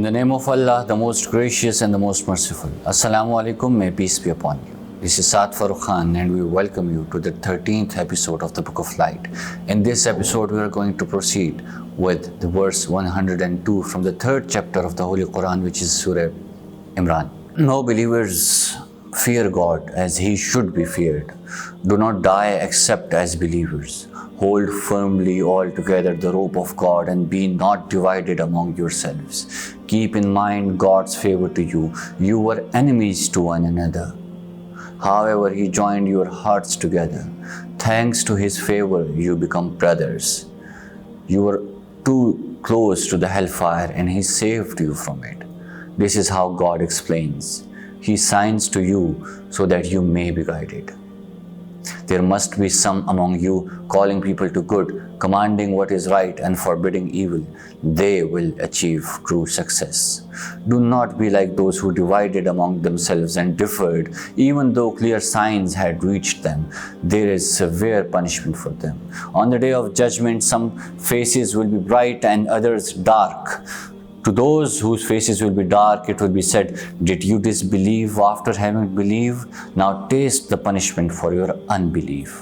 the name of Allah, the most gracious and the most merciful. Assalamu alaikum, may peace be upon you. This is Saad Farooq Khan and we welcome you to the 13th episode of the Book of Light. In this episode, we are going to proceed with the verse 102 from the 3rd chapter of the Holy Quran, which is Surah Imran. No believers fear God as He should be feared. Do not die except as believers. Hold firmly all together the rope of God and be not divided among yourselves. Keep in mind God's favor to you. You were enemies to one another. However, He joined your hearts together. Thanks to His favor, you become brothers. You were too close to the hellfire and He saved you from it. This is how God explains. He signs to you so that you may be guided. There must be some among you calling people to good, commanding what is right and forbidding evil. They will achieve true success. Do not be like those who divided among themselves and differed, even though clear signs had reached them. There is severe punishment for them. On the day of judgment, some faces will be bright and others dark. To those whose faces will be dark, it will be said, "Did you disbelieve after having believed? Now taste the punishment for your unbelief."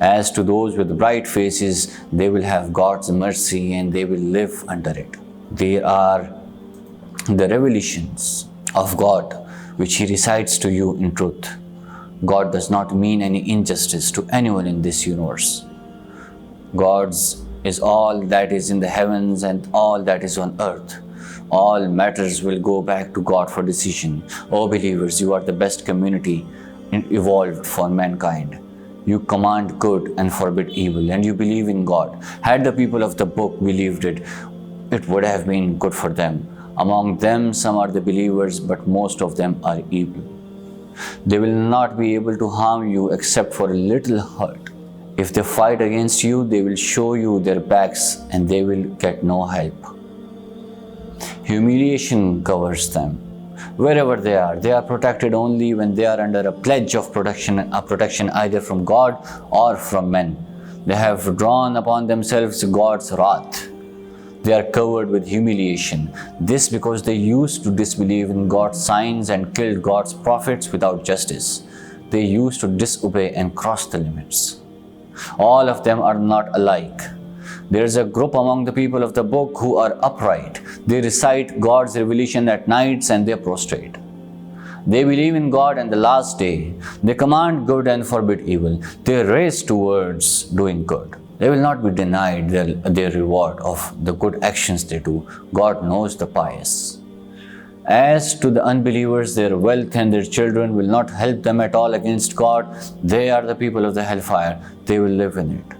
As to those with bright faces, they will have God's mercy and they will live under it. There are the revelations of God which He recites to you in truth. God does not mean any injustice to anyone in this universe. God's is all that is in the heavens and all that is on earth. All matters will go back to God for decision. O believers, you are the best community evolved for mankind. You command good and forbid evil, and you believe in God. Had the people of the book believed it, it would have been good for them. Among them some are the believers, but most of them are evil. They will not be able to harm you except for a little hurt. If they fight against you, they will show you their backs and they will get no help. Humiliation covers them. Wherever they are protected only when they are under a pledge of protection either from God or from men. They have drawn upon themselves God's wrath. They are covered with humiliation. This because they used to disbelieve in God's signs and killed God's prophets without justice. They used to disobey and cross the limits. All of them are not alike. There is a group among the people of the book who are upright. They recite God's revelation at nights and they prostrate. They believe in God and the last day. They command good and forbid evil. They race towards doing good. They will not be denied their reward of the good actions they do. God knows the pious. As to the unbelievers, their wealth and their children will not help them at all against God. They are the people of the hellfire. They will live in it.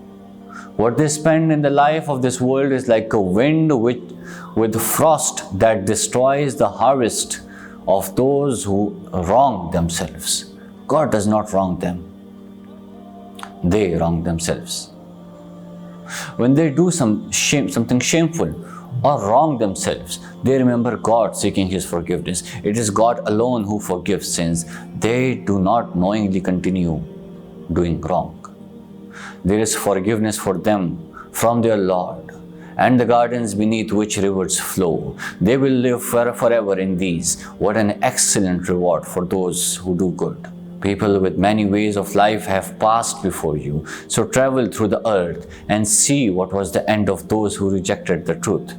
What they spend in the life of this world is like a wind with frost that destroys the harvest of those who wrong themselves. God does not wrong them. They wrong themselves. When they do something shameful or wrong themselves, they remember God, seeking His forgiveness. It is God alone who forgives sins. They do not knowingly continue doing wrong. There is forgiveness for them from their Lord, and the gardens beneath which rivers flow. They will live forever in these. What an excellent reward for those who do good. People with many ways of life have passed before you. So travel through the earth and see what was the end of those who rejected the truth.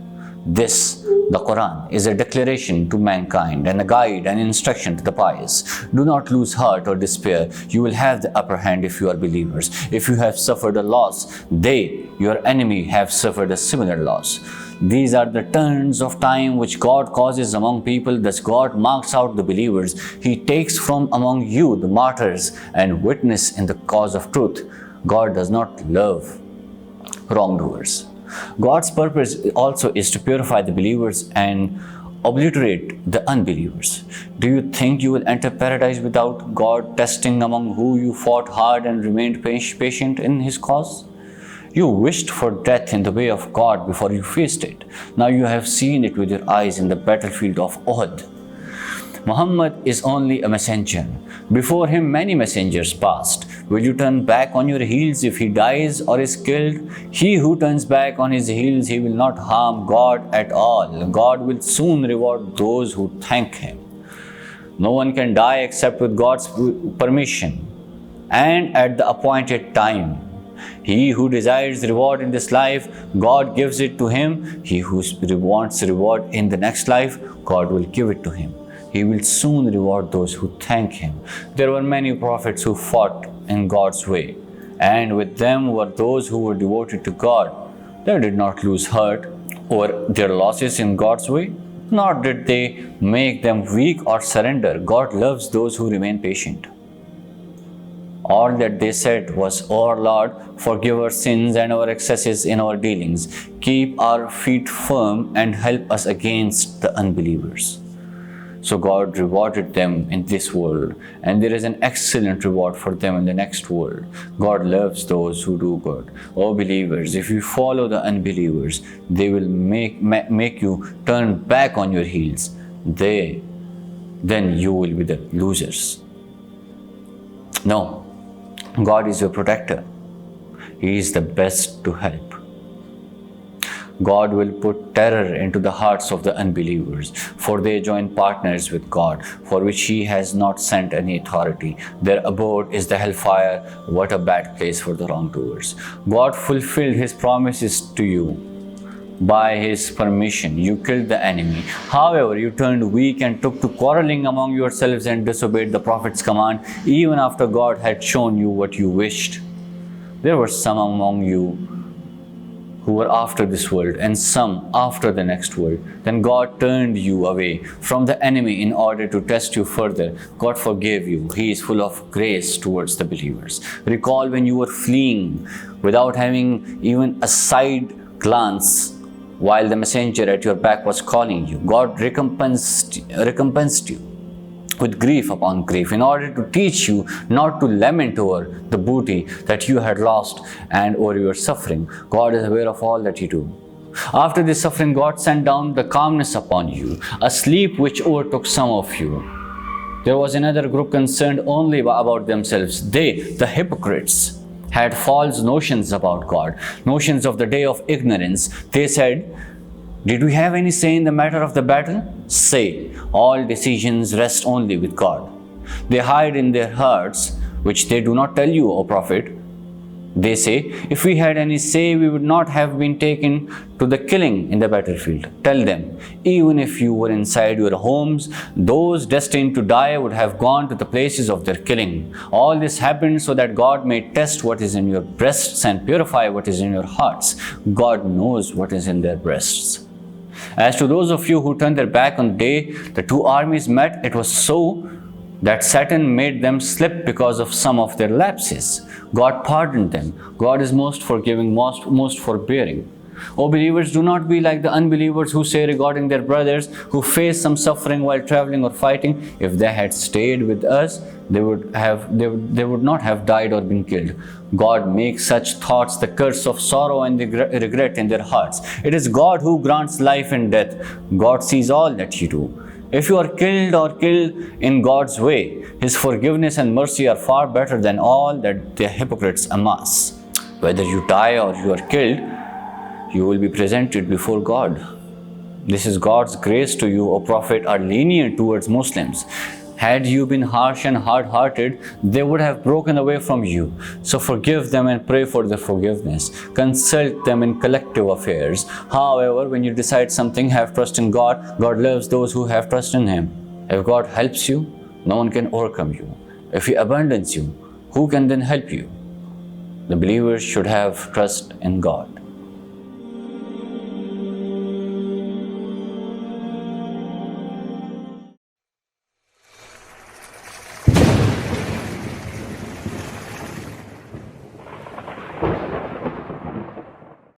This, the Quran, is a declaration to mankind and a guide and instruction to the pious. Do not lose heart or despair. You will have the upper hand if you are believers. If you have suffered a loss, they, your enemy, have suffered a similar loss. These are the turns of time which God causes among people. Thus God marks out the believers. He takes from among you the martyrs and witness in the cause of truth. God does not love wrongdoers. God's purpose also is to purify the believers and obliterate the unbelievers. Do you think you will enter paradise without God testing among who you fought hard and remained patient in His cause? You wished for death in the way of God before you faced it. Now you have seen it with your eyes in the battlefield of Uhud. Muhammad is only a messenger. Before him, many messengers passed. Will you turn back on your heels if he dies or is killed? He who turns back on his heels, he will not harm God at all. God will soon reward those who thank him. No one can die except with God's permission and at the appointed time. He who desires reward in this life, God gives it to him. He who wants reward in the next life, God will give it to him. He will soon reward those who thank him. There were many prophets who fought in God's way, and with them were those who were devoted to God. They did not lose heart over their losses in God's way, nor did they make them weak or surrender. God loves those who remain patient. All that they said was, "O our Lord, forgive our sins and our excesses in our dealings. Keep our feet firm and help us against the unbelievers." So God rewarded them in this world, and there is an excellent reward for them in the next world. God loves those who do good. O believers, if you follow the unbelievers, they will make you turn back on your heels. Then you will be the losers. No, God is your protector. He is the best to help. God will put terror into the hearts of the unbelievers, for they join partners with God, for which He has not sent any authority. Their abode is the hellfire. What a bad place for the wrongdoers. God fulfilled His promises to you. By His permission, you killed the enemy. However, you turned weak and took to quarreling among yourselves and disobeyed the Prophet's command, even after God had shown you what you wished. There were some among you who were after this world, and some after the next world. Then God turned you away from the enemy in order to test you further. God forgave you. He is full of grace towards the believers. Recall when you were fleeing without having even a side glance while the messenger at your back was calling you. God recompensed you with grief upon grief, in order to teach you not to lament over the booty that you had lost and over your suffering. God is aware of all that you do. After this suffering, God sent down the calmness upon you, a sleep which overtook some of you. There was another group concerned only about themselves. They, the hypocrites, had false notions about God, notions of the day of ignorance. They said, "Did we have any say in the matter of the battle?" Say, all decisions rest only with God. They hide in their hearts, which they do not tell you, O Prophet. They say, "If we had any say, we would not have been taken to the killing in the battlefield." Tell them, even if you were inside your homes, those destined to die would have gone to the places of their killing. All this happened so that God may test what is in your breasts and purify what is in your hearts. God knows what is in their breasts. As to those of you who turned their back on the day the two armies met, it was so that Satan made them slip because of some of their lapses. God pardoned them. God is most forgiving, most forbearing. O believers, do not be like the unbelievers who say regarding their brothers who face some suffering while traveling or fighting, "If they had stayed with us, they would not have died or been killed." God makes such thoughts the curse of sorrow and the regret in their hearts. It is God who grants life and death. God sees all that you do. If you are killed in God's way, His forgiveness and mercy are far better than all that the hypocrites amass. Whether you die or you are killed, you will be presented before God. This is God's grace to you, O Prophet, are lenient towards Muslims. Had you been harsh and hard-hearted, they would have broken away from you. So forgive them and pray for their forgiveness. Consult them in collective affairs. However, when you decide something, have trust in God. God loves those who have trust in Him. If God helps you, no one can overcome you. If He abandons you, who can then help you? The believers should have trust in God.